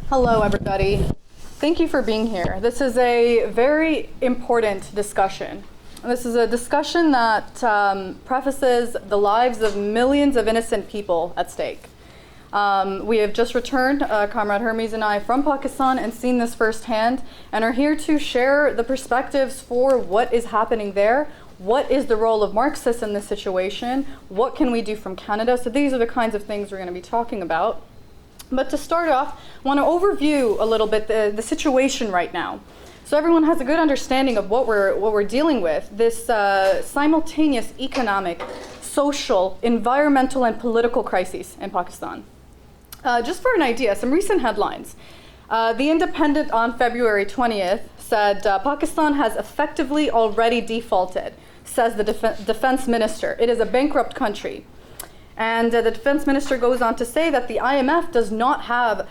Hello, everybody. Thank you for being here. This is a very important discussion. This is a discussion that prefaces the lives of millions of innocent people at stake. We have just returned, Comrade Hermes and I, from Pakistan and seen this firsthand, and are here to share the perspectives for what is happening there. What is the role of Marxists in this situation? What can we do from Canada? So these are the kinds of things we're going to be talking about. But to start off, I want to overview a little bit the situation right now, so everyone has a good understanding of what we're dealing with. This simultaneous economic, social, environmental, and political crises in Pakistan. Just for an idea, some recent headlines. The Independent on February 20th said Pakistan has effectively already defaulted, says the defense minister. It is a bankrupt country. And the defense minister goes on to say that the IMF does not have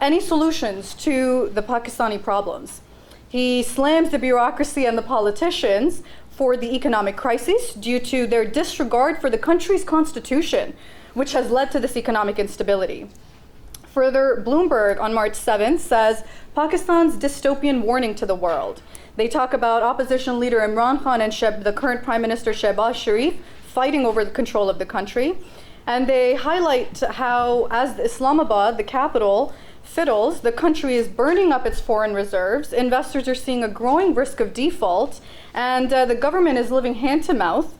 any solutions to the Pakistani problems. He slams the bureaucracy and the politicians for the economic crisis due to their disregard for the country's constitution, which has led to this economic instability. Further, Bloomberg on March 7th says Pakistan's dystopian warning to the world. They talk about opposition leader Imran Khan and the current Prime Minister Shehbaz Sharif fighting over the control of the country. And they highlight how, as Islamabad, the capital, fiddles, the country is burning up its foreign reserves, investors are seeing a growing risk of default, and the government is living hand to mouth,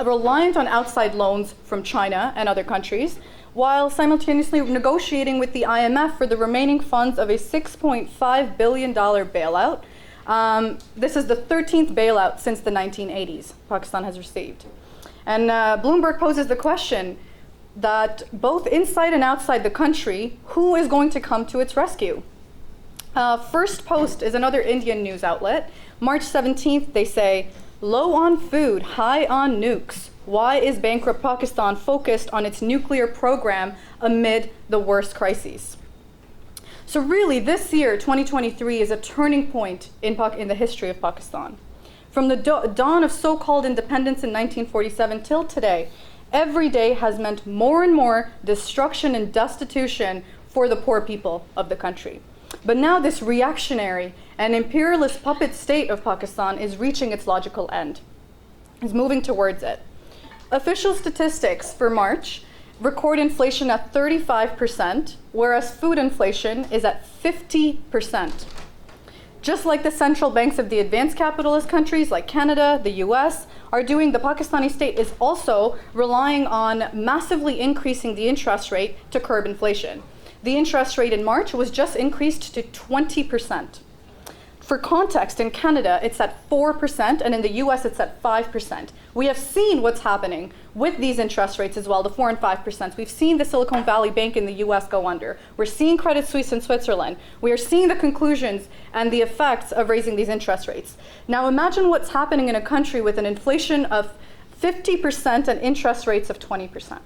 reliant on outside loans from China and other countries, while simultaneously negotiating with the IMF for the remaining funds of a $6.5 billion bailout. This is the 13th bailout since the 1980s Pakistan has received. And Bloomberg poses the question that both inside and outside the country, who is going to come to its rescue? First Post is another Indian news outlet. March 17th, they say, low on food, high on nukes. Why is bankrupt Pakistan focused on its nuclear program amid the worst crises? So really, this year, 2023, is a turning point in the history of Pakistan. From the dawn of so-called independence in 1947 till today, every day has meant more and more destruction and destitution for the poor people of the country. But now this reactionary and imperialist puppet state of Pakistan is reaching its logical end, is moving towards it. Official statistics for March record inflation at 35%, whereas food inflation is at 50%. Just like the central banks of the advanced capitalist countries like Canada, the US, are doing, the Pakistani state is also relying on massively increasing the interest rate to curb inflation. The interest rate in March was just increased to 20%. For context, in Canada, it's at 4%, and in the US, it's at 5%. We have seen what's happening with these interest rates as well, the 4 and 5%. We've seen the Silicon Valley Bank in the US go under. We're seeing Credit Suisse in Switzerland. We are seeing the conclusions and the effects of raising these interest rates. Now imagine what's happening in a country with an inflation of 50% and interest rates of 20%.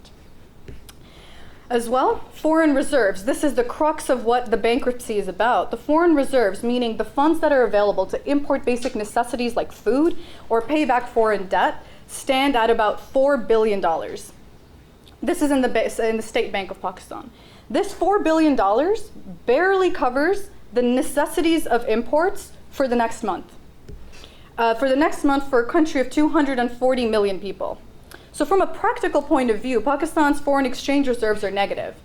As well, foreign reserves. This is the crux of what the bankruptcy is about. The foreign reserves, meaning the funds that are available to import basic necessities like food or pay back foreign debt, stand at about $4 billion. This is in the State Bank of Pakistan. This $4 billion barely covers the necessities of imports for the next month. For a country of 240 million people. So from a practical point of view, Pakistan's foreign exchange reserves are negative.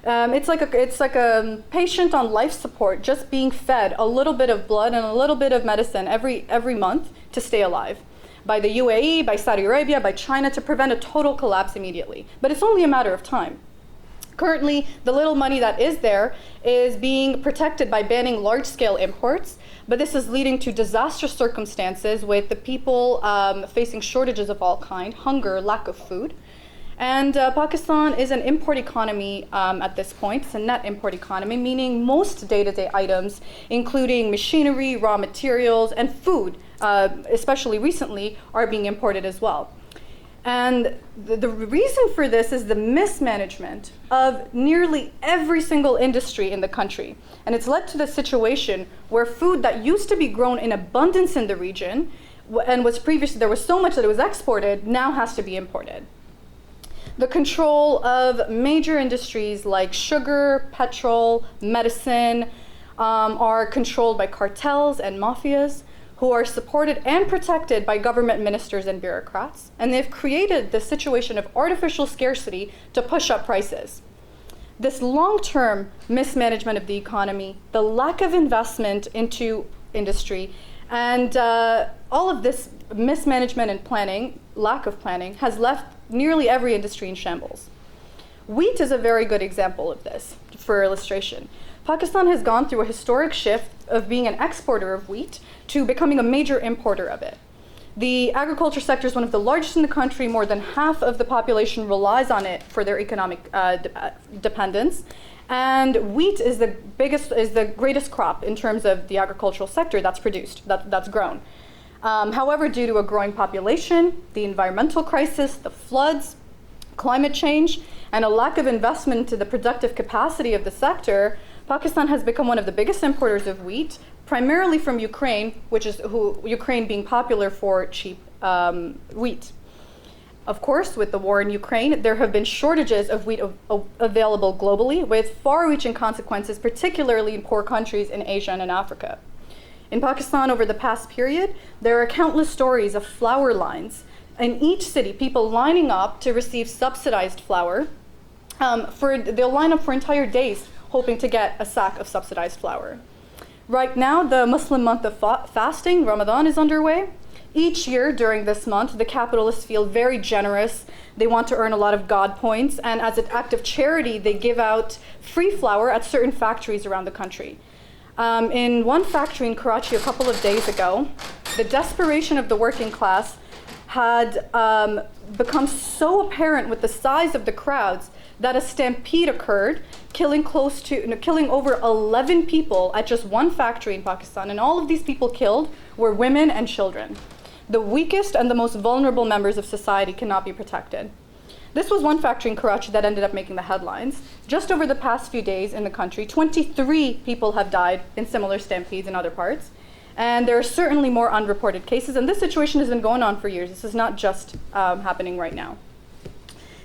It's like a patient on life support just being fed a little bit of blood and a little bit of medicine every month to stay alive. By the UAE, by Saudi Arabia, by China, to prevent a total collapse immediately. But it's only a matter of time. Currently, the little money that is there is being protected by banning large-scale imports, but this is leading to disastrous circumstances with the people facing shortages of all kind, hunger, lack of food. And Pakistan is an import economy at this point. It's a net import economy, meaning most day-to-day items, including machinery, raw materials, and food, especially recently, are being imported as well. And the reason for this is the mismanagement of nearly every single industry in the country. And it's led to the situation where food that used to be grown in abundance in the region and was previously, there was so much that it was exported, now has to be imported. The control of major industries like sugar, petrol, medicine are controlled by cartels and mafias who are supported and protected by government ministers and bureaucrats. And they've created this situation of artificial scarcity to push up prices. This long-term mismanagement of the economy, the lack of investment into industry, and all of this mismanagement and planning, lack of planning, has left nearly every industry in shambles. Wheat is a very good example of this, for illustration. Pakistan has gone through a historic shift of being an exporter of wheat to becoming a major importer of it. The agriculture sector is one of the largest in the country. More than half of the population relies on it for their economic dependence. And wheat is the greatest crop in terms of the agricultural sector that's produced, that's grown. However, due to a growing population, the environmental crisis, the floods, climate change, and a lack of investment into the productive capacity of the sector, Pakistan has become one of the biggest importers of wheat, primarily from Ukraine, Ukraine being popular for cheap wheat. Of course, with the war in Ukraine, there have been shortages of wheat available globally, with far-reaching consequences, particularly in poor countries in Asia and in Africa. In Pakistan, over the past period, there are countless stories of flour lines. In each city, people lining up to receive subsidized flour. They'll line up for entire days hoping to get a sack of subsidized flour. Right now, the Muslim month of fasting, Ramadan, is underway. Each year during this month, the capitalists feel very generous. They want to earn a lot of God points, and as an act of charity, they give out free flour at certain factories around the country. In one factory in Karachi a couple of days ago, the desperation of the working class had become so apparent with the size of the crowds that a stampede occurred, killing over 11 people at just one factory in Pakistan. And all of these people killed were women and children. The weakest and the most vulnerable members of society cannot be protected. This was one factory in Karachi that ended up making the headlines. Just over the past few days in the country, 23 people have died in similar stampedes in other parts. And there are certainly more unreported cases, and this situation has been going on for years. This is not just happening right now.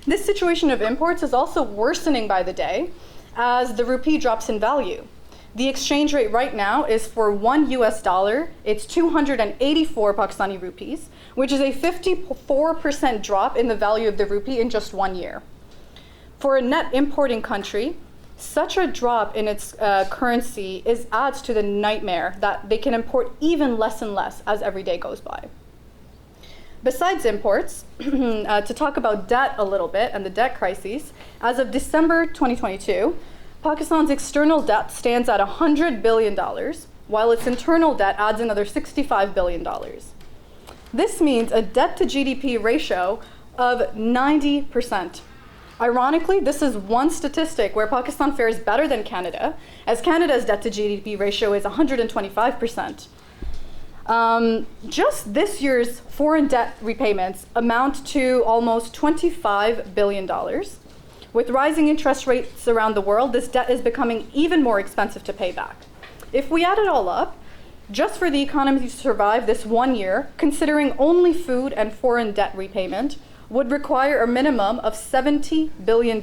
This situation of imports is also worsening by the day as the rupee drops in value. The exchange rate right now is for $1, it's 284 Pakistani rupees, which is a 54% drop in the value of the rupee in just 1 year. For a net importing country, such a drop in its currency adds to the nightmare that they can import even less and less as every day goes by. Besides imports, to talk about debt a little bit and the debt crises, as of December 2022, Pakistan's external debt stands at $100 billion, while its internal debt adds another $65 billion. This means a debt to GDP ratio of 90%. Ironically, this is one statistic where Pakistan fares better than Canada, as Canada's debt to GDP ratio is 125%. Just this year's foreign debt repayments amount to almost $25 billion. With rising interest rates around the world, this debt is becoming even more expensive to pay back. If we add it all up, just for the economy to survive this 1 year, considering only food and foreign debt repayment, would require a minimum of $70 billion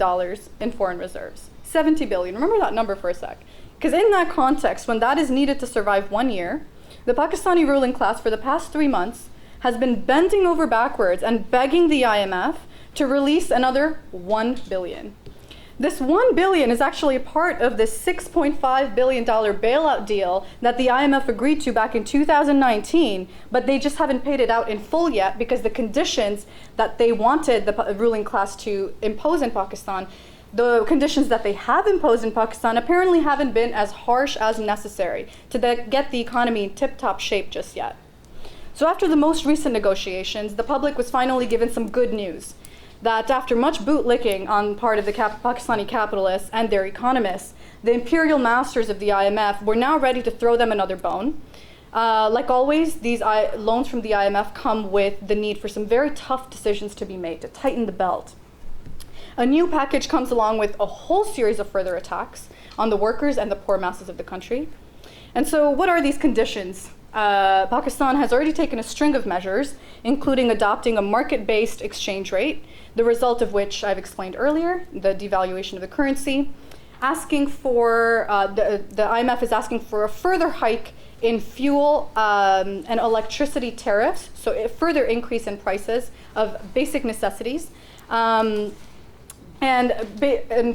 in foreign reserves. 70 billion, remember that number for a sec. Because in that context, when that is needed to survive 1 year, the Pakistani ruling class for the past 3 months has been bending over backwards and begging the IMF to release another 1 billion. This 1 billion is actually a part of the $6.5 billion bailout deal that the IMF agreed to back in 2019, but they just haven't paid it out in full yet because the conditions that they wanted the ruling class to impose in Pakistan, the conditions that they have imposed in Pakistan apparently haven't been as harsh as necessary to get the economy in tip-top shape just yet. So after the most recent negotiations, the public was finally given some good news that after much bootlicking on part of the Pakistani capitalists and their economists, the imperial masters of the IMF were now ready to throw them another bone. Like always, these loans from the IMF come with the need for some very tough decisions to be made to tighten the belt. A new package comes along with a whole series of further attacks on the workers and the poor masses of the country. And so what are these conditions Pakistan has already taken a string of measures, including adopting a market-based exchange rate, the result of which I've explained earlier, the devaluation of the currency, asking for, the IMF is asking for a further hike in fuel and electricity tariffs, so a further increase in prices of basic necessities, and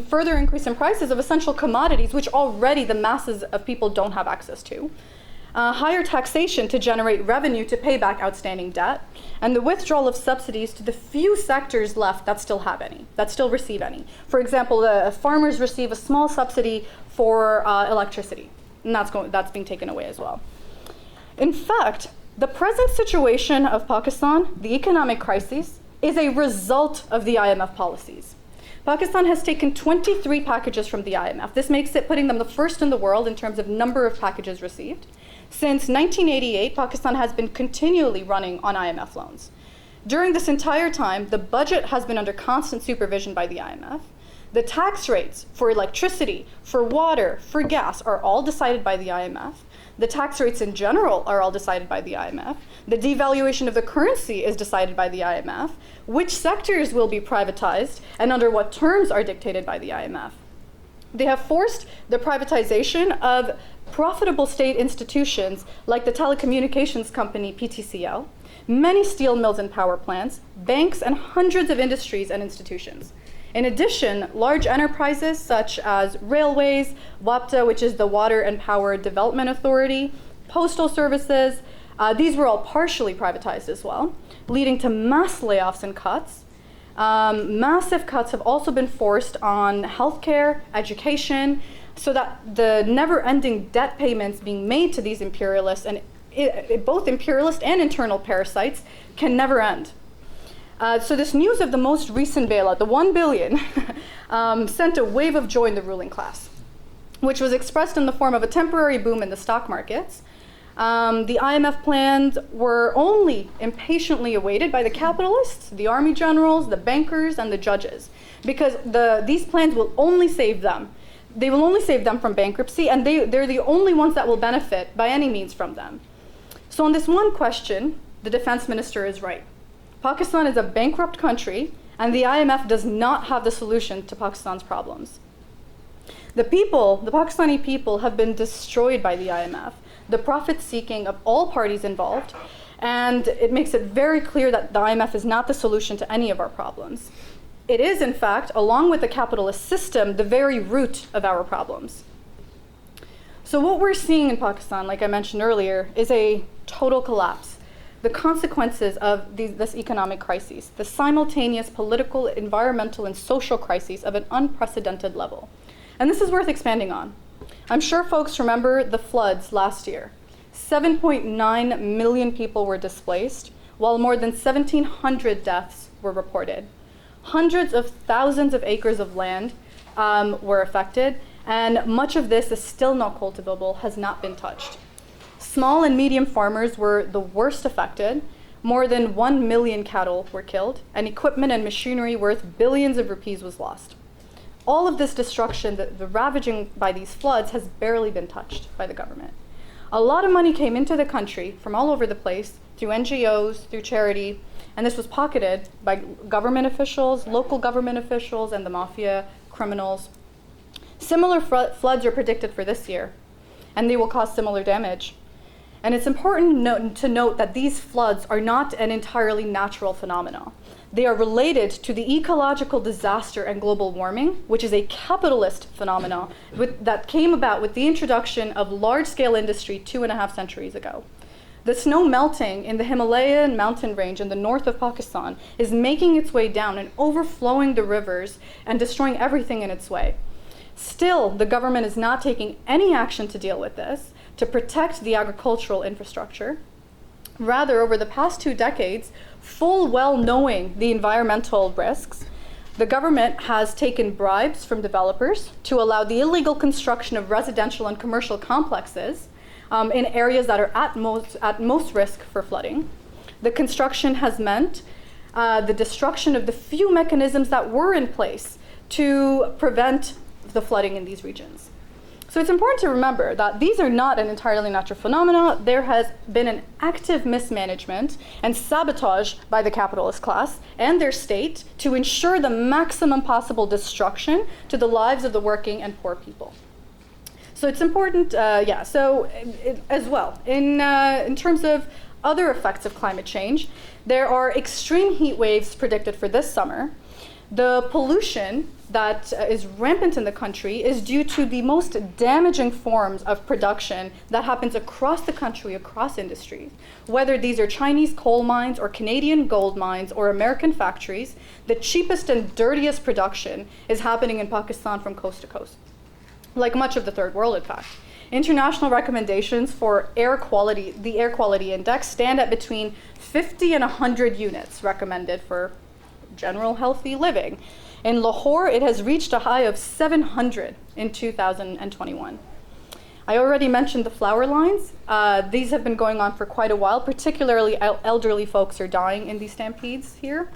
further increase in prices of essential commodities, which already the masses of people don't have access to. Higher taxation to generate revenue to pay back outstanding debt, and the withdrawal of subsidies to the few sectors left that still have any, that still receive any. For example, farmers receive a small subsidy for electricity, and that's being taken away as well. In fact, the present situation of Pakistan, the economic crisis, is a result of the IMF policies. Pakistan has taken 23 packages from the IMF. This makes it putting them the first in the world in terms of number of packages received. Since 1988, Pakistan has been continually running on IMF loans. During this entire time, the budget has been under constant supervision by the IMF. The tax rates for electricity, for water, for gas are all decided by the IMF. The tax rates in general are all decided by the IMF. The devaluation of the currency is decided by the IMF. Which sectors will be privatized and under what terms are dictated by the IMF. They have forced the privatization of profitable state institutions like the telecommunications company PTCL, many steel mills and power plants, banks, and hundreds of industries and institutions. In addition, large enterprises such as railways, WAPTA, which is the Water and Power Development Authority, postal services, these were all partially privatized as well, leading to mass layoffs and cuts. Massive cuts have also been forced on healthcare, education, so that the never-ending debt payments being made to these imperialists, and both imperialist and internal parasites, can never end. So this news of the most recent bailout, the 1 billion, sent a wave of joy in the ruling class, which was expressed in the form of a temporary boom in the stock markets. The IMF plans were only impatiently awaited by the capitalists, the army generals, the bankers, and the judges, because these plans will only save them. They will only save them from bankruptcy, and they're the only ones that will benefit by any means from them. So on this one question, the defense minister is right. Pakistan is a bankrupt country, and the IMF does not have the solution to Pakistan's problems. The Pakistani people have been destroyed by the IMF, the profit-seeking of all parties involved, and it makes it very clear that the IMF is not the solution to any of our problems. It is, in fact, along with the capitalist system, the very root of our problems. So what we're seeing in Pakistan, like I mentioned earlier, is a total collapse. The consequences of this economic crisis, the simultaneous political, environmental, and social crises of an unprecedented level. And this is worth expanding on. I'm sure folks remember the floods last year. 7.9 million people were displaced, while more than 1,700 deaths were reported. Hundreds of thousands of acres of land were affected, and much of this is still not cultivable, has not been touched. Small and medium farmers were the worst affected. More than 1 million cattle were killed, and equipment and machinery worth billions of rupees was lost. All of this destruction, the ravaging by these floods, has barely been touched by the government. A lot of money came into the country from all over the place, through NGOs, through charity, and this was pocketed by government officials, local government officials, and the mafia criminals. Similar floods are predicted for this year, and they will cause similar damage. And it's important to note that these floods are not an entirely natural phenomenon. They are related to the ecological disaster and global warming, which is a capitalist phenomenon that came about with the introduction of large-scale industry 2.5 centuries ago. The snow melting in the Himalayan mountain range in the north of Pakistan is making its way down and overflowing the rivers and destroying everything in its way. Still, the government is not taking any action to deal with this, to protect the agricultural infrastructure. Rather, over the past 2 decades, full well knowing the environmental risks, the government has taken bribes from developers to allow the illegal construction of residential and commercial complexes in areas that are at most risk for flooding. The construction has meant the destruction of the few mechanisms that were in place to prevent the flooding in these regions. So it's important to remember that these are not an entirely natural phenomena. There has been an active mismanagement and sabotage by the capitalist class and their state to ensure the maximum possible destruction to the lives of the working and poor people. So it's important, as well, in terms of other effects of climate change, there are extreme heat waves predicted for this summer. The pollution that is rampant in the country is due to the most damaging forms of production that happens across the country, across industries. Whether these are Chinese coal mines or Canadian gold mines or American factories, the cheapest and dirtiest production is happening in Pakistan from coast to coast, like much of the third world, in fact. International recommendations for air quality, the air quality index, stand at between 50 and 100 units recommended for general healthy living. In Lahore, it has reached a high of 700 in 2021. I already mentioned the flower lines. These have been going on for quite a while, particularly elderly folks are dying in these stampedes here.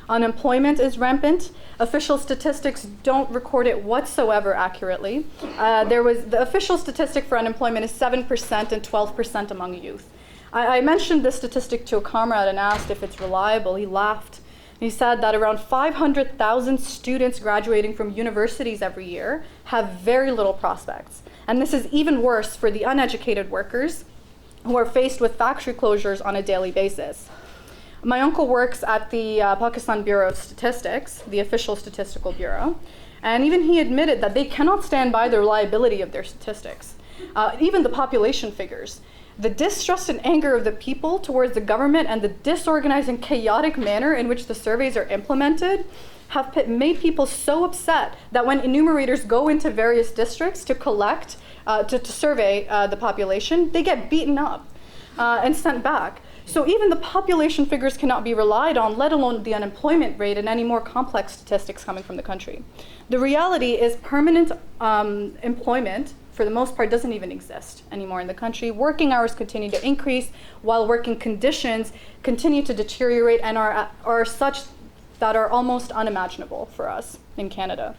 Unemployment is rampant. Official statistics don't record it whatsoever accurately. The official statistic for unemployment is 7% and 12% among youth. I mentioned this statistic to a comrade and asked if it's reliable. He laughed. He said that around 500,000 students graduating from universities every year have very little prospects. And this is even worse for the uneducated workers who are faced with factory closures on a daily basis. My uncle works at the Pakistan Bureau of Statistics, the official statistical bureau, and even he admitted that they cannot stand by the reliability of their statistics, even the population figures. The distrust and anger of the people towards the government and the disorganized and chaotic manner in which the surveys are implemented have made people so upset that when enumerators go into various districts to collect, to survey the population, they get beaten up and sent back. So even the population figures cannot be relied on, let alone the unemployment rate and any more complex statistics coming from the country. The reality is permanent employment, for the most part, doesn't even exist anymore in the country. Working hours continue to increase while working conditions continue to deteriorate and are such that are almost unimaginable for us in Canada.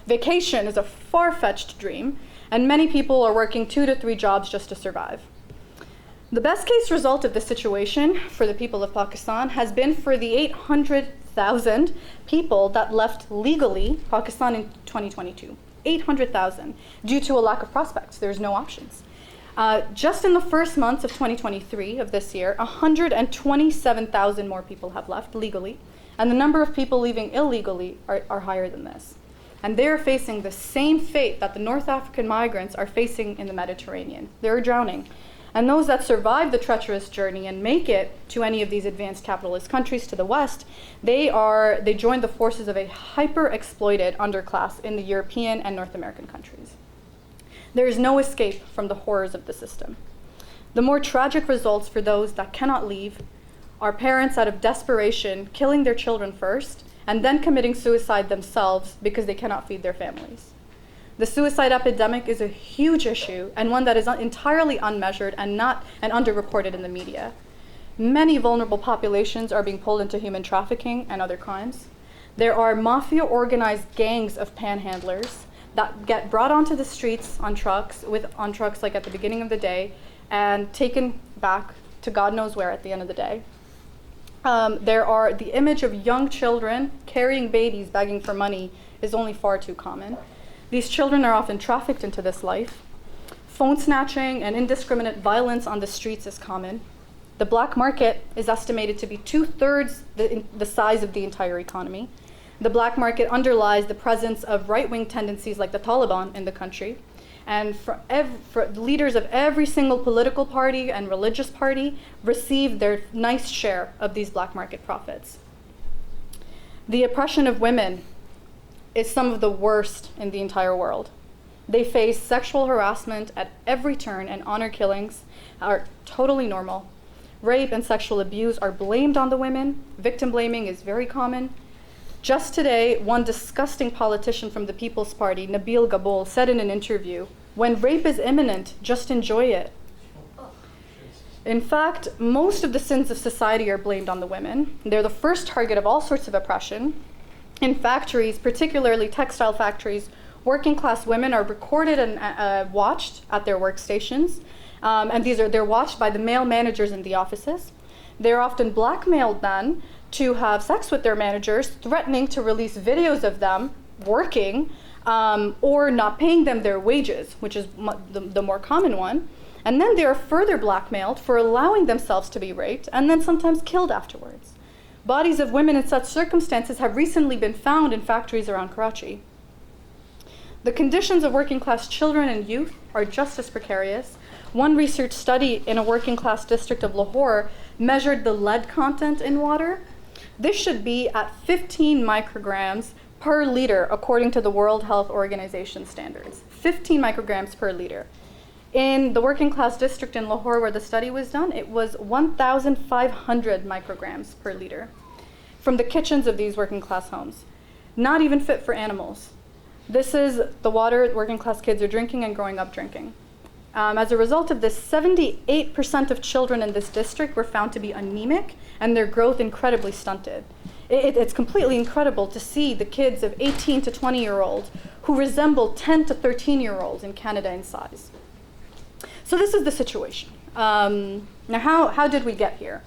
Vacation is a far-fetched dream, and many people are working 2 to 3 jobs just to survive. The best case result of this situation for the people of Pakistan has been for the 800,000 people that left legally Pakistan in 2022. 800,000 due to a lack of prospects. There's no options. Just in the first months of 2023 of this year, 127,000 more people have left legally, and the number of people leaving illegally are higher than this. And they're facing the same fate that the North African migrants are facing in the Mediterranean. They're drowning. And those that survive the treacherous journey and make it to any of these advanced capitalist countries to the West, they join the forces of a hyper-exploited underclass in the European and North American countries. There is no escape from the horrors of the system. The more tragic results for those that cannot leave are parents out of desperation killing their children first and then committing suicide themselves because they cannot feed their families. The suicide epidemic is a huge issue and one that is entirely unmeasured and underreported in the media. Many vulnerable populations are being pulled into human trafficking and other crimes. There are mafia organized gangs of panhandlers that get brought onto the streets on trucks like at the beginning of the day and taken back to God knows where at the end of the day. The image of young children carrying babies begging for money is only far too common. These children are often trafficked into this life. Phone snatching and indiscriminate violence on the streets is common. The black market is estimated to be 2/3 the size of the entire economy. The black market underlies the presence of right-wing tendencies like the Taliban in the country. And for leaders of every single political party and religious party receive their nice share of these black market profits. The oppression of women is some of the worst in the entire world. They face sexual harassment at every turn, and honor killings are totally normal. Rape and sexual abuse are blamed on the women. Victim blaming is very common. Just today, one disgusting politician from the People's Party, Nabil Gabol, said in an interview, "When rape is imminent, just enjoy it." In fact, most of the sins of society are blamed on the women. They're the first target of all sorts of oppression. In factories, particularly textile factories working class women are recorded and watched at their workstations. And they're watched by the male managers in the offices. They're often blackmailed then to have sex with their managers, threatening to release videos of them working or not paying them their wages, which is the more common one. And then they are further blackmailed for allowing themselves to be raped and then sometimes killed afterwards. Bodies of women in such circumstances have recently been found in factories around Karachi. The conditions of working class children and youth are just as precarious. One research study in a working class district of Lahore measured the lead content in water. This should be at 15 micrograms per liter according to the World Health Organization standards. 15 micrograms per liter. In the working class district in Lahore where the study was done, it was 1,500 micrograms per liter from the kitchens of these working class homes. Not even fit for animals. This is the water working class kids are drinking and growing up drinking. As a result of this, 78% of children in this district were found to be anemic and their growth incredibly stunted. It's completely incredible to see the kids of 18 to 20-year-olds who resemble 10 to 13-year-olds in Canada in size. So this is the situation. Now, how did we get here?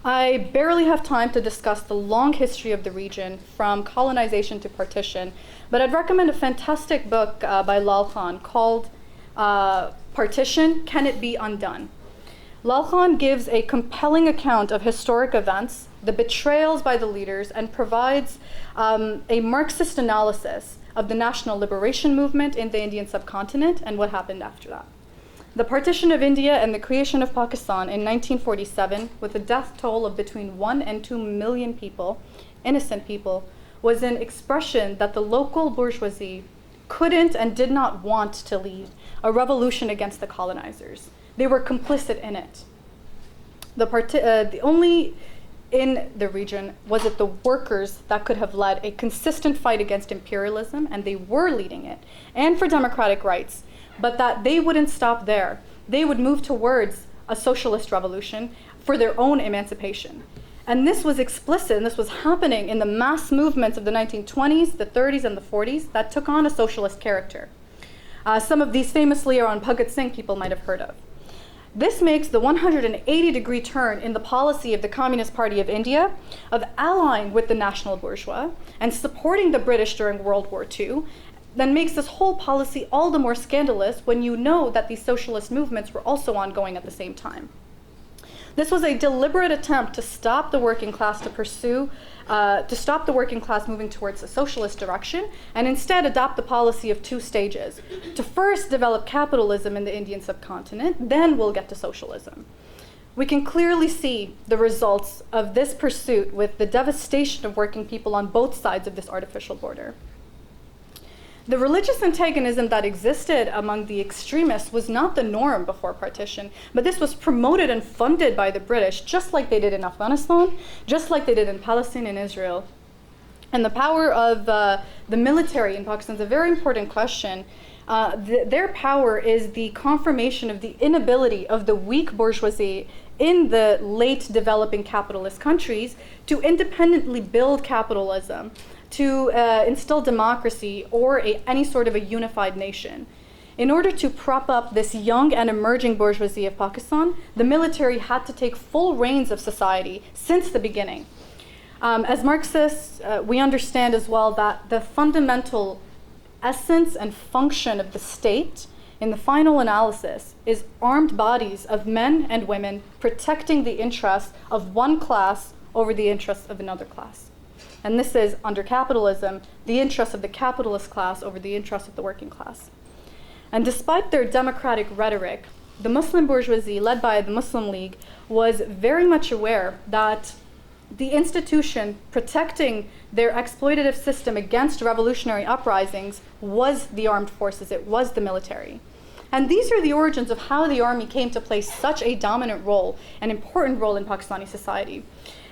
I barely have time to discuss the long history of the region from colonization to partition, but I'd recommend a fantastic book by Lal Khan called Partition, Can It Be Undone? Lal Khan gives a compelling account of historic events, the betrayals by the leaders, and provides a Marxist analysis of the national liberation movement in the Indian subcontinent and what happened after that. The partition of India and the creation of Pakistan in 1947, with a death toll of between 1 and 2 million people, innocent people, was an expression that the local bourgeoisie couldn't and did not want to lead a revolution against the colonizers. They were complicit in it. The only in the region was it the workers that could have led a consistent fight against imperialism, and they were leading it, and for democratic rights, but that they wouldn't stop there. They would move towards a socialist revolution for their own emancipation. And this was explicit, and this was happening in the mass movements of the 1920s, the 30s, and the 40s that took on a socialist character. Some of these famously are on Bhagat Singh, people might have heard of. This makes the 180-degree turn in the policy of the Communist Party of India of allying with the national bourgeois and supporting the British during World War II, then makes this whole policy all the more scandalous when you know that these socialist movements were also ongoing at the same time. This was a deliberate attempt to stop the working class stop the working class moving towards a socialist direction, and instead adopt the policy of 2 stages. To first develop capitalism in the Indian subcontinent, then we'll get to socialism. We can clearly see the results of this pursuit with the devastation of working people on both sides of this artificial border. The religious antagonism that existed among the extremists was not the norm before partition, but this was promoted and funded by the British, just like they did in Afghanistan, just like they did in Palestine and Israel. And the power of the military in Pakistan is a very important question. Their power is the confirmation of the inability of the weak bourgeoisie in the late developing capitalist countries to independently build capitalism, to instill democracy or any sort of a unified nation. In order to prop up this young and emerging bourgeoisie of Pakistan, the military had to take full reins of society since the beginning. As Marxists, we understand as well that the fundamental essence and function of the state in the final analysis is armed bodies of men and women protecting the interests of one class over the interests of another class. And this is, under capitalism, the interests of the capitalist class over the interests of the working class. And despite their democratic rhetoric, the Muslim bourgeoisie, led by the Muslim League, was very much aware that the institution protecting their exploitative system against revolutionary uprisings was the armed forces, it was the military. And these are the origins of how the army came to play such a dominant role, an important role in Pakistani society.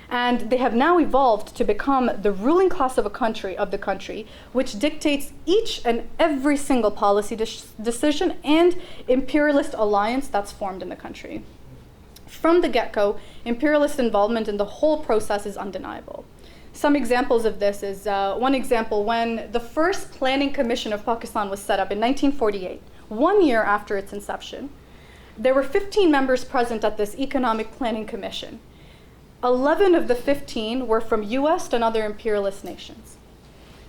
And they have now evolved to become the ruling class of the country, which dictates each and every single policy decision and imperialist alliance that's formed in the country. From the get-go, imperialist involvement in the whole process is undeniable. Some examples of this is, one example, when the first Planning Commission of Pakistan was set up in 1948, 1 year after its inception, there were 15 members present at this Economic Planning Commission. 11 of the 15 were from US and other imperialist nations.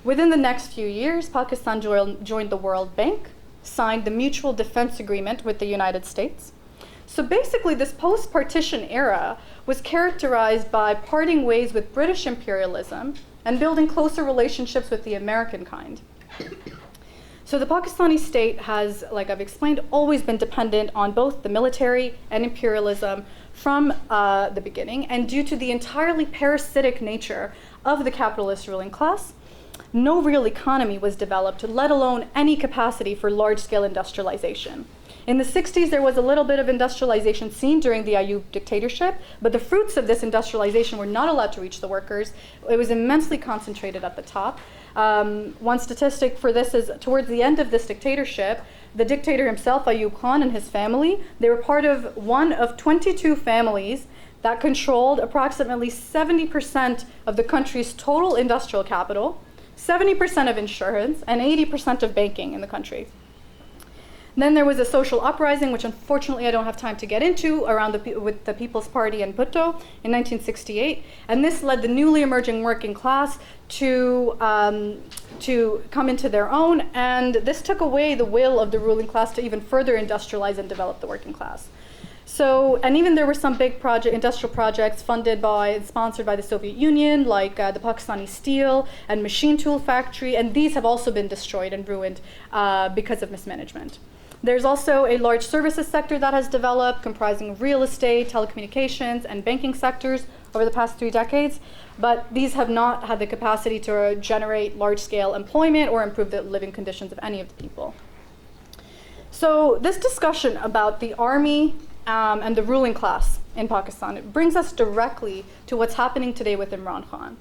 Within the next few years, Pakistan joined the World Bank, signed the Mutual Defense Agreement with the United States. So basically, this post-partition era was characterized by parting ways with British imperialism and building closer relationships with the American kind. So the Pakistani state has, like I've explained, always been dependent on both the military and imperialism from the beginning. And due to the entirely parasitic nature of the capitalist ruling class, no real economy was developed, let alone any capacity for large-scale industrialization. In the 60s, there was a little bit of industrialization seen during the Ayyub dictatorship, but the fruits of this industrialization were not allowed to reach the workers. It was immensely concentrated at the top. One statistic for this is towards the end of this dictatorship, the dictator himself, Ayyub Khan, and his family, they were part of one of 22 families that controlled approximately 70% of the country's total industrial capital, 70% of insurance, and 80% of banking in the country. Then there was a social uprising, which unfortunately I don't have time to get into, with the People's Party and Bhutto in 1968. And this led the newly emerging working class to come into their own. And this took away the will of the ruling class to even further industrialize and develop the working class. So, and even there were some big industrial projects funded by and sponsored by the Soviet Union, like the Pakistani steel and machine tool factory, and these have also been destroyed and ruined because of mismanagement. There's also a large services sector that has developed, comprising of real estate, telecommunications, and banking sectors over the past 3 decades, but these have not had the capacity to generate large-scale employment or improve the living conditions of any of the people. So this discussion about the army and the ruling class in Pakistan, it brings us directly to what's happening today with Imran Khan.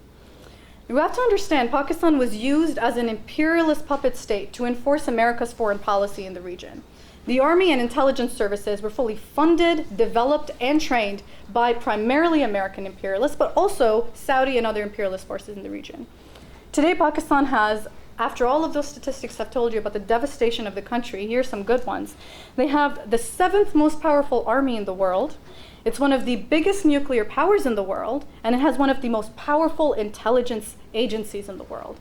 You have to understand, Pakistan was used as an imperialist puppet state to enforce America's foreign policy in the region. The army and intelligence services were fully funded, developed, and trained by primarily American imperialists, but also Saudi and other imperialist forces in the region. Today, Pakistan has, after all of those statistics I've told you about the devastation of the country, here's some good ones. They have the 7th most powerful army in the world. It's one of the biggest nuclear powers in the world, and it has one of the most powerful intelligence agencies in the world.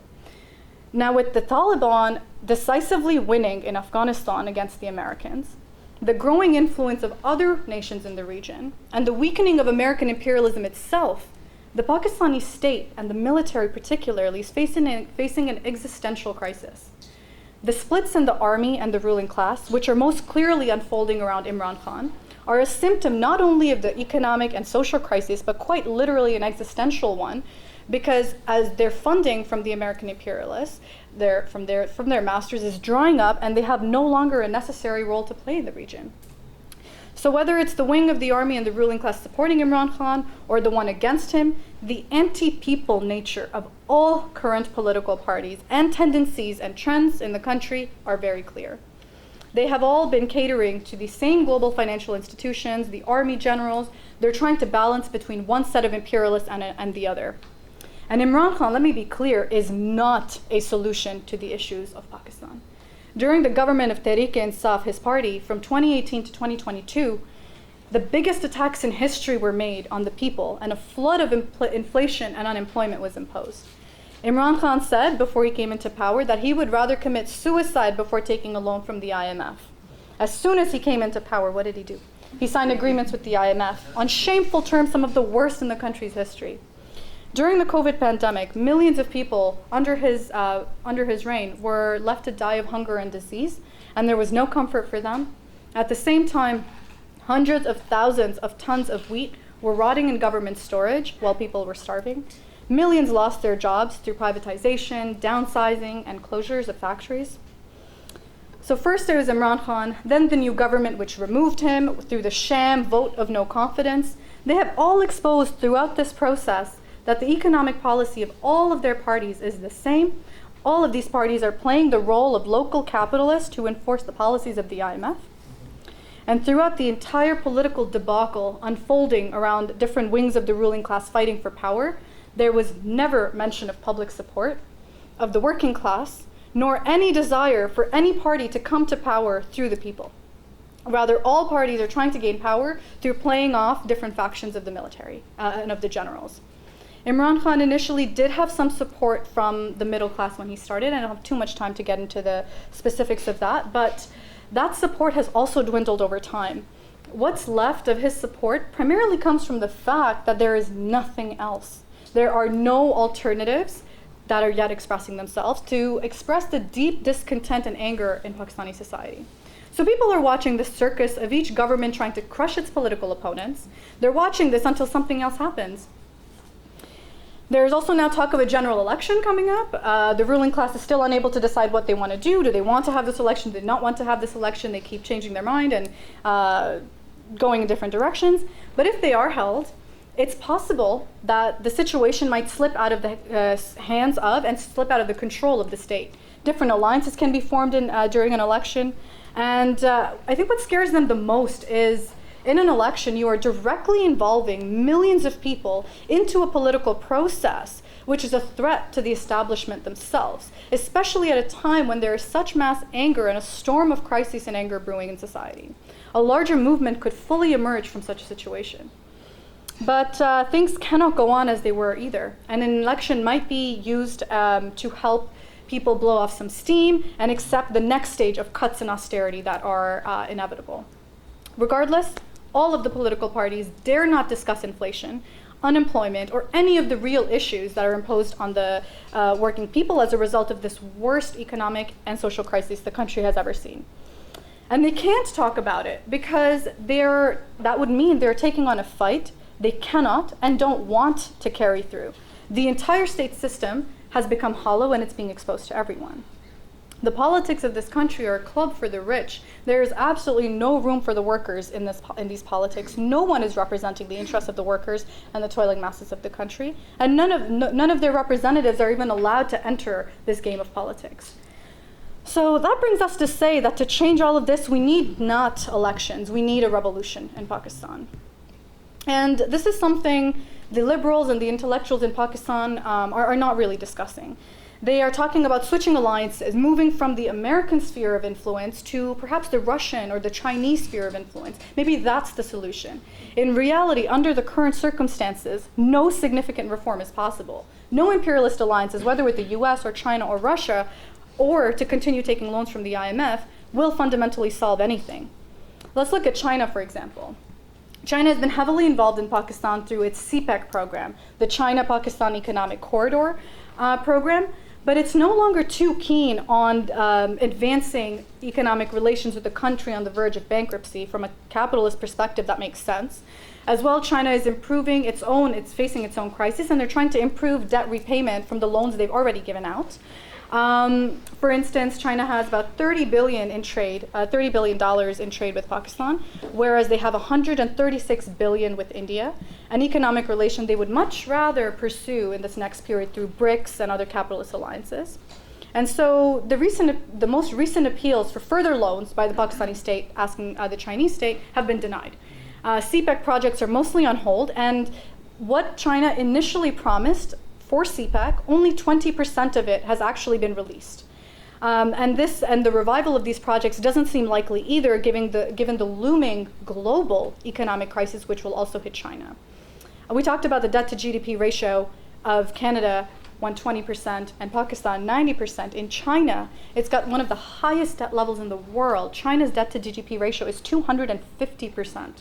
Now, with the Taliban decisively winning in Afghanistan against the Americans, the growing influence of other nations in the region, and the weakening of American imperialism itself, the Pakistani state, and the military particularly, is facing an existential crisis. The splits in the army and the ruling class, which are most clearly unfolding around Imran Khan, are a symptom not only of the economic and social crisis, but quite literally an existential one, because as their funding from the American imperialists, from their masters, is drying up, and they have no longer a necessary role to play in the region. So whether it's the wing of the army and the ruling class supporting Imran Khan, or the one against him, the anti-people nature of all current political parties and tendencies and trends in the country are very clear. They have all been catering to the same global financial institutions, the army generals. They're trying to balance between one set of imperialists and the other. And Imran Khan, let me be clear, is not a solution to the issues of Pakistan. During the government of Tehreek-e-Insaf, his party, from 2018 to 2022, the biggest attacks in history were made on the people, and a flood of inflation and unemployment was imposed. Imran Khan said before he came into power that he would rather commit suicide before taking a loan from the IMF. As soon as he came into power, what did he do? He signed agreements with the IMF on shameful terms, some of the worst in the country's history. During the COVID pandemic, millions of people under his reign were left to die of hunger and disease, and there was no comfort for them. At the same time, hundreds of thousands of tons of wheat were rotting in government storage while people were starving. Millions lost their jobs through privatization, downsizing, and closures of factories. So first there was Imran Khan, then the new government which removed him through the sham vote of no confidence. They have all exposed throughout this process that the economic policy of all of their parties is the same. All of these parties are playing the role of local capitalists who enforce the policies of the IMF. And throughout the entire political debacle unfolding around different wings of the ruling class fighting for power, there was never mention of public support, of the working class, nor any desire for any party to come to power through the people. Rather, all parties are trying to gain power through playing off different factions of the military and of the generals. Imran Khan initially did have some support from the middle class when he started. I don't have too much time to get into the specifics of that, but that support has also dwindled over time. What's left of his support primarily comes from the fact that there is nothing else. There are no alternatives that are yet expressing themselves to express the deep discontent and anger in Pakistani society. So people are watching the circus of each government trying to crush its political opponents. They're watching this until something else happens. There's also now talk of a general election coming up. The ruling class is still unable to decide what they want to do. Do they want to have this election? Do they not want to have this election? They keep changing their mind and going in different directions. But if they are held, it's possible that the situation might slip out of the hands of and slip out of the control of the state. Different alliances can be formed during an election. And I think what scares them the most is in an election, you are directly involving millions of people into a political process, which is a threat to the establishment themselves, especially at a time when there is such mass anger and a storm of crisis and anger brewing in society. A larger movement could fully emerge from such a situation. But things cannot go on as they were either. And an election might be used to help people blow off some steam and accept the next stage of cuts and austerity that are inevitable. Regardless, all of the political parties dare not discuss inflation, unemployment, or any of the real issues that are imposed on the working people as a result of this worst economic and social crisis the country has ever seen. And they can't talk about it because that would mean they're taking on a fight they cannot and don't want to carry through. The entire state system has become hollow and it's being exposed to everyone. The politics of this country are a club for the rich. There is absolutely no room for the workers in these politics. No one is representing the interests of the workers and the toiling masses of the country, and none of their representatives are even allowed to enter this game of politics. So that brings us to say that to change all of this, we need not elections, we need a revolution in Pakistan. And this is something the liberals and the intellectuals in Pakistan are not really discussing. They are talking about switching alliances, moving from the American sphere of influence to perhaps the Russian or the Chinese sphere of influence. Maybe that's the solution. In reality, under the current circumstances, no significant reform is possible. No imperialist alliances, whether with the US or China or Russia, or to continue taking loans from the IMF, will fundamentally solve anything. Let's look at China, for example. China has been heavily involved in Pakistan through its CPEC program, the China-Pakistan Economic Corridor program, but it's no longer too keen on advancing economic relations with the country on the verge of bankruptcy. From a capitalist perspective, that makes sense. As well, China is improving it's facing its own crisis, and they're trying to improve debt repayment from the loans they've already given out. For instance, China has about $30 billion in trade with Pakistan, whereas they have $136 billion with India, an economic relation they would much rather pursue in this next period through BRICS and other capitalist alliances. And so the most recent appeals for further loans by the Pakistani state asking the Chinese state have been denied. CPEC projects are mostly on hold, and what China initially promised for CPEC, only 20% of it has actually been released. And the revival of these projects doesn't seem likely either, given the looming global economic crisis, which will also hit China. We talked about the debt to GDP ratio of Canada, 120%, and Pakistan, 90%. In China, it's got one of the highest debt levels in the world. China's debt to GDP ratio is 250%.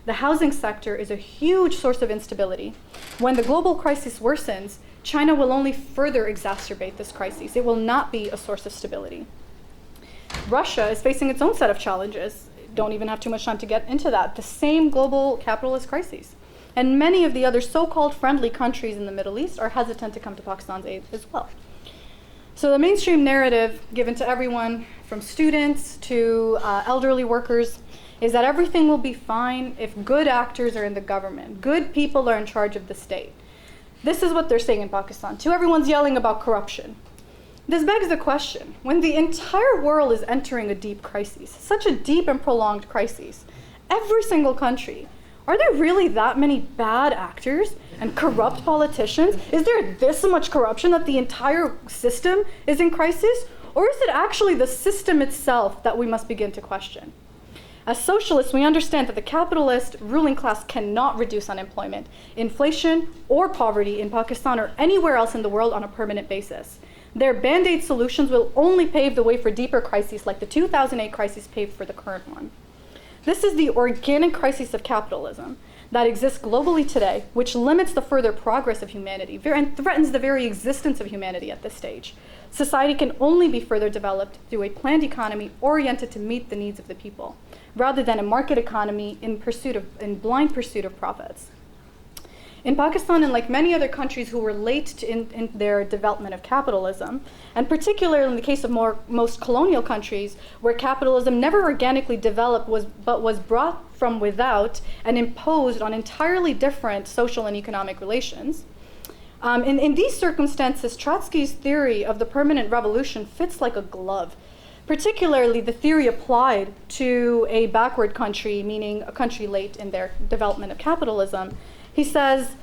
The housing sector is a huge source of instability. When the global crisis worsens, China will only further exacerbate this crisis. It will not be a source of stability. Russia is facing its own set of challenges. Don't even have too much time to get into that. The same global capitalist crises. And many of the other so-called friendly countries in the Middle East are hesitant to come to Pakistan's aid as well. So the mainstream narrative given to everyone, from students to elderly workers, is that everything will be fine if good actors are in the government. Good people are in charge of the state. This is what they're saying in Pakistan, too. Everyone's yelling about corruption. This begs the question, when the entire world is entering a deep crisis, such a deep and prolonged crisis, every single country Are there really that many bad actors and corrupt politicians? Is there this much corruption that the entire system is in crisis? Or is it actually the system itself that we must begin to question? As socialists, we understand that the capitalist ruling class cannot reduce unemployment, inflation, or poverty in Pakistan or anywhere else in the world on a permanent basis. Their band-aid solutions will only pave the way for deeper crises like the 2008 crisis paved for the current one. This is the organic crisis of capitalism that exists globally today, which limits the further progress of humanity and threatens the very existence of humanity at this stage. Society can only be further developed through a planned economy oriented to meet the needs of the people, rather than a market economy in blind pursuit of profits. In Pakistan, and like many other countries who were late in their development of capitalism, and particularly in the case of most colonial countries, where capitalism never organically developed but was brought from without and imposed on entirely different social and economic relations, in these circumstances, Trotsky's theory of the permanent revolution fits like a glove, particularly the theory applied to a backward country, meaning a country late in their development of capitalism. He says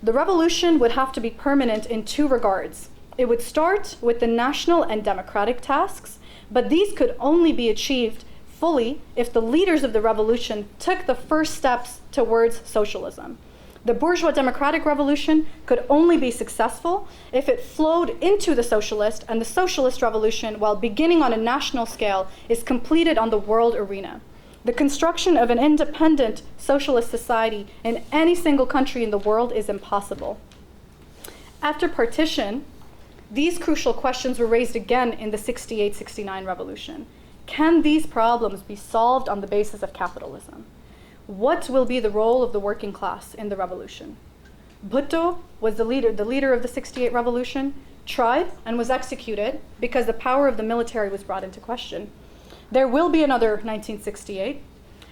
the revolution would have to be permanent in two regards. It would start with the national and democratic tasks, but these could only be achieved fully if the leaders of the revolution took the first steps towards socialism. The bourgeois democratic revolution could only be successful if it flowed into the socialist, and the socialist revolution, while beginning on a national scale, is completed on the world arena. The construction of an independent socialist society in any single country in the world is impossible. After partition, these crucial questions were raised again in the 68-69 revolution. Can these problems be solved on the basis of capitalism? What will be the role of the working class in the revolution? Bhutto was the leader of the 68 revolution, tried and was executed because the power of the military was brought into question. There will be another 1968,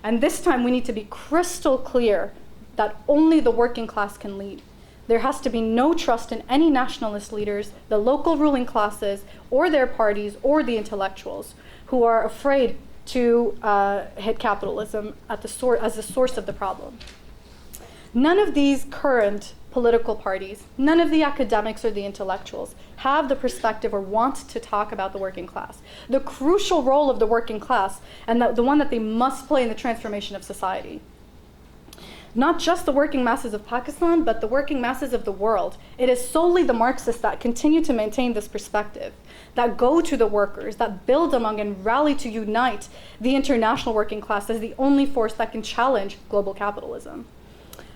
and this time we need to be crystal clear that only the working class can lead. There has to be no trust in any nationalist leaders, the local ruling classes, or their parties, or the intellectuals who are afraid to hit capitalism as the source of the problem. None of these current political parties, none of the academics or the intellectuals have the perspective or want to talk about the working class, the crucial role of the working class, and the one that they must play in the transformation of society. Not just the working masses of Pakistan, but the working masses of the world. It is solely the Marxists that continue to maintain this perspective, that go to the workers, that build among and rally to unite the international working class as the only force that can challenge global capitalism.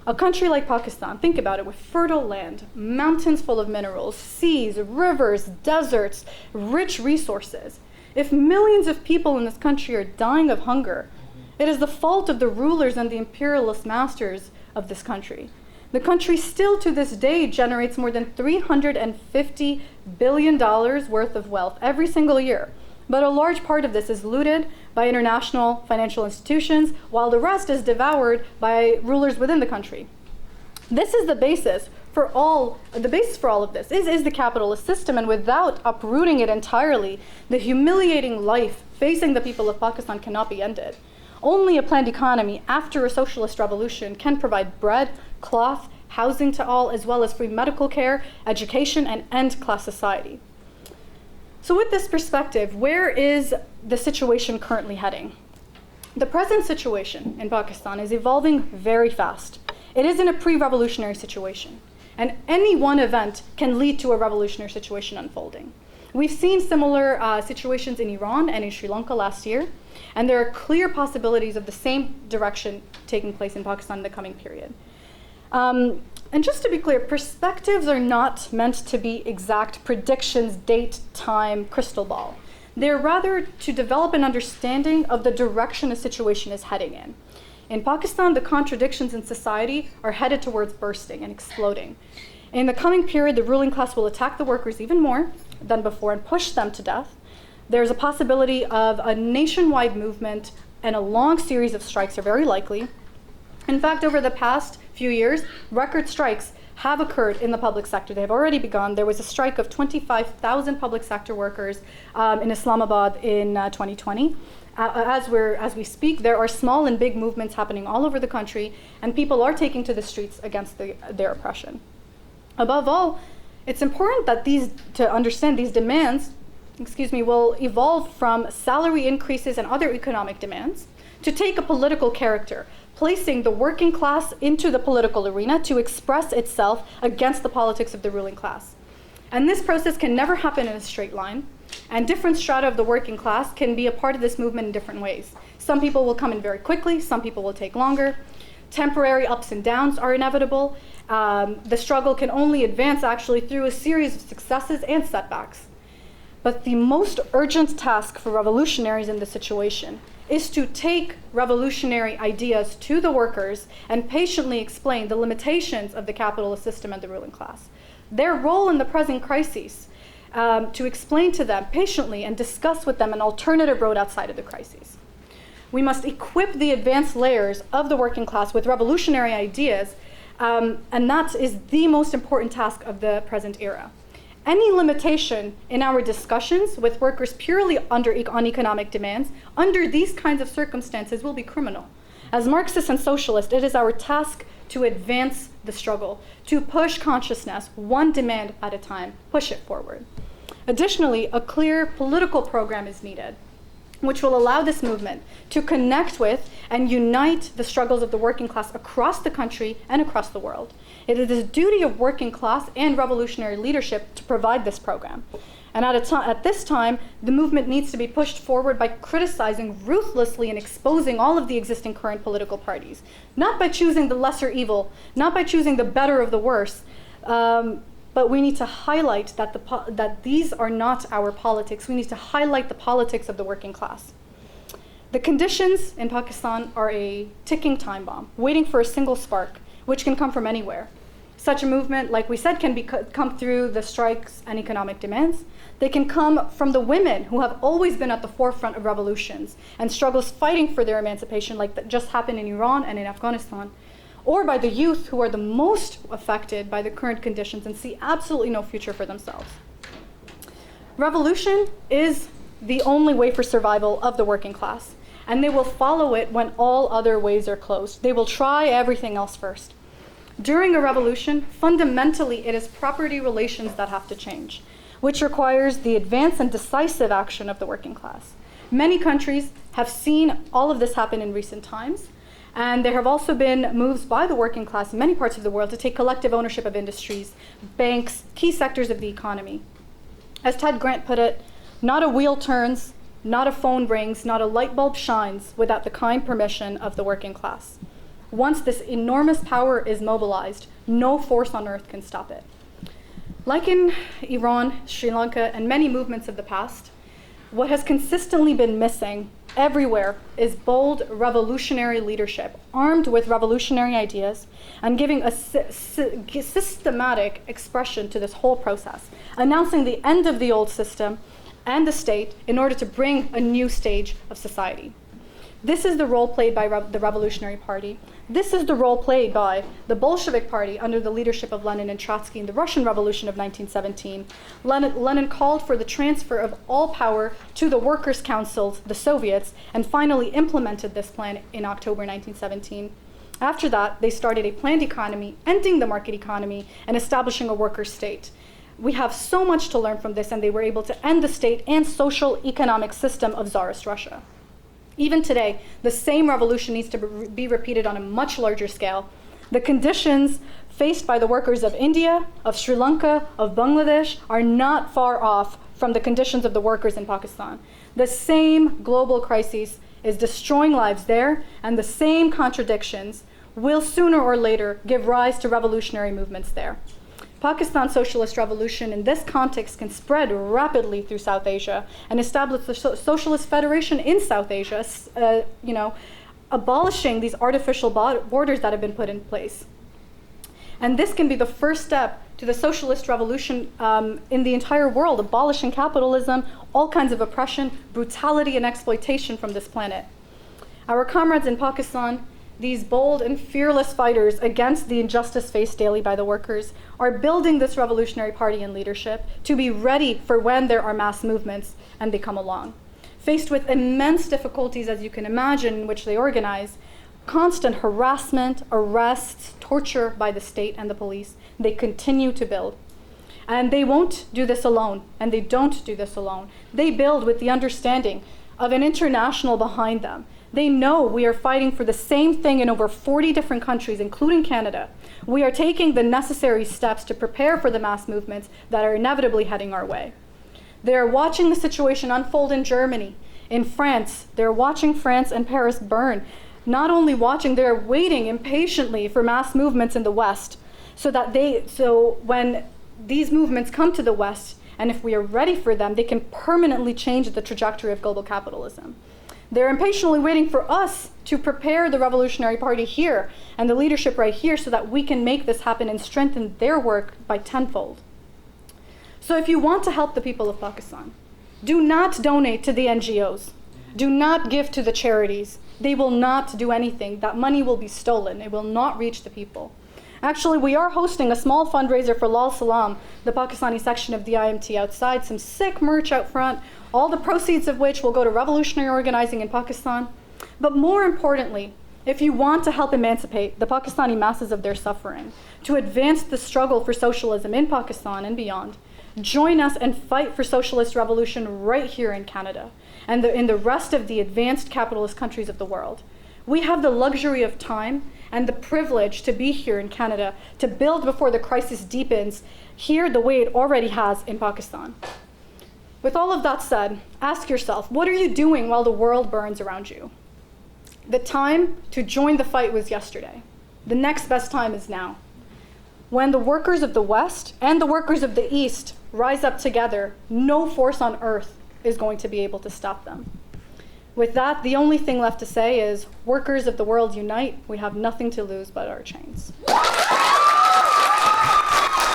A country like Pakistan, think about it, with fertile land, mountains full of minerals, seas, rivers, deserts, rich resources. If millions of people in this country are dying of hunger, it is the fault of the rulers and the imperialist masters of this country. The country still to this day generates more than $350 billion worth of wealth every single year. But a large part of this is looted by international financial institutions, while the rest is devoured by rulers within the country. This is the basis for all of this is the capitalist system, and without uprooting it entirely, the humiliating life facing the people of Pakistan cannot be ended. Only a planned economy after a socialist revolution can provide bread, cloth, housing to all, as well as free medical care, education, and end class society. So with this perspective, where is the situation currently heading? The present situation in Pakistan is evolving very fast. It is in a pre-revolutionary situation, and any one event can lead to a revolutionary situation unfolding. We've seen similar situations in Iran and in Sri Lanka last year, and there are clear possibilities of the same direction taking place in Pakistan in the coming period. And just to be clear, perspectives are not meant to be exact predictions, date, time, crystal ball. They're rather to develop an understanding of the direction a situation is heading in. In Pakistan, the contradictions in society are headed towards bursting and exploding. In the coming period, the ruling class will attack the workers even more than before and push them to death. There's a possibility of a nationwide movement, and a long series of strikes are very likely. In fact, over the past few years, record strikes have occurred in the public sector. They have already begun. There was a strike of 25,000 public sector workers in Islamabad in 2020. As we speak, there are small and big movements happening all over the country, and people are taking to the streets against their oppression. Above all, it's important that to understand these demands, will evolve from salary increases and other economic demands to take a political character, placing the working class into the political arena to express itself against the politics of the ruling class. And this process can never happen in a straight line, and different strata of the working class can be a part of this movement in different ways. Some people will come in very quickly, some people will take longer. Temporary ups and downs are inevitable. The struggle can only advance actually through a series of successes and setbacks. But the most urgent task for revolutionaries in this situation is to take revolutionary ideas to the workers and patiently explain the limitations of the capitalist system and the ruling class. Their role in the present crises, to explain to them patiently and discuss with them an alternative road outside of the crises. We must equip the advanced layers of the working class with revolutionary ideas, and that is the most important task of the present era. Any limitation in our discussions with workers purely on economic demands under these kinds of circumstances will be criminal. As Marxists and socialists, it is our task to advance the struggle, to push consciousness one demand at a time, push it forward. Additionally, a clear political program is needed, which will allow this movement to connect with and unite the struggles of the working class across the country and across the world. It is the duty of working class and revolutionary leadership to provide this program. And at this time, the movement needs to be pushed forward by criticizing ruthlessly and exposing all of the existing current political parties, not by choosing the lesser evil, not by choosing the better of the worse, but we need to highlight that these are not our politics. We need to highlight the politics of the working class. The conditions in Pakistan are a ticking time bomb, waiting for a single spark, which can come from anywhere. Such a movement, like we said, can come through the strikes and economic demands. They can come from the women who have always been at the forefront of revolutions and struggles fighting for their emancipation, like that just happened in Iran and in Afghanistan, or by the youth who are the most affected by the current conditions and see absolutely no future for themselves. Revolution is the only way for survival of the working class, and they will follow it when all other ways are closed. They will try everything else first. During a revolution, fundamentally, it is property relations that have to change, which requires the advance and decisive action of the working class. Many countries have seen all of this happen in recent times, and there have also been moves by the working class in many parts of the world to take collective ownership of industries, banks, key sectors of the economy. As Ted Grant put it, not a wheel turns, not a phone rings, not a light bulb shines without the kind permission of the working class. Once this enormous power is mobilized, no force on earth can stop it. Like in Iran, Sri Lanka, and many movements of the past, what has consistently been missing everywhere is bold revolutionary leadership, armed with revolutionary ideas, and giving a systematic expression to this whole process, announcing the end of the old system and the state in order to bring a new stage of society. This is the role played by the Revolutionary Party. This is the role played by the Bolshevik Party under the leadership of Lenin and Trotsky in the Russian Revolution of 1917. Lenin called for the transfer of all power to the Workers' Councils, the Soviets, and finally implemented this plan in October 1917. After that, they started a planned economy, ending the market economy and establishing a worker state. We have so much to learn from this, and they were able to end the state and social economic system of Tsarist Russia. Even today, the same revolution needs to be repeated on a much larger scale. The conditions faced by the workers of India, of Sri Lanka, of Bangladesh are not far off from the conditions of the workers in Pakistan. The same global crisis is destroying lives there, and the same contradictions will sooner or later give rise to revolutionary movements there. Pakistan's socialist revolution in this context can spread rapidly through South Asia and establish the Socialist Federation in South Asia, abolishing these artificial borders that have been put in place. And this can be the first step to the socialist revolution in the entire world, abolishing capitalism, all kinds of oppression, brutality, and exploitation from this planet. Our comrades in Pakistan these bold and fearless fighters against the injustice faced daily by the workers, are building this revolutionary party and leadership to be ready for when there are mass movements and they come along. Faced with immense difficulties, as you can imagine, in which they organize, constant harassment, arrests, torture by the state and the police, they continue to build. And they won't do this alone, and they don't do this alone. They build with the understanding of an international behind them. They know we are fighting for the same thing in over 40 different countries, including Canada. We are taking the necessary steps to prepare for the mass movements that are inevitably heading our way. They are watching the situation unfold in Germany, in France. They're watching France and Paris burn. Not only watching, they're waiting impatiently for mass movements in the West, so when these movements come to the West, and if we are ready for them, they can permanently change the trajectory of global capitalism. They're impatiently waiting for us to prepare the Revolutionary Party here and the leadership right here so that we can make this happen and strengthen their work by tenfold. So if you want to help the people of Pakistan, do not donate to the NGOs. Do not give to the charities. They will not do anything. That money will be stolen. It will not reach the people. Actually, we are hosting a small fundraiser for Lal Salaam, the Pakistani section of the IMT outside, some sick merch out front, all the proceeds of which will go to revolutionary organizing in Pakistan. But more importantly, if you want to help emancipate the Pakistani masses of their suffering, to advance the struggle for socialism in Pakistan and beyond, join us and fight for socialist revolution right here in Canada and in the rest of the advanced capitalist countries of the world. We have the luxury of time and the privilege to be here in Canada, to build before the crisis deepens here the way it already has in Pakistan. With all of that said, ask yourself, what are you doing while the world burns around you? The time to join the fight was yesterday. The next best time is now. When the workers of the West and the workers of the East rise up together, no force on earth is going to be able to stop them. With that, the only thing left to say is, workers of the world unite. We have nothing to lose but our chains.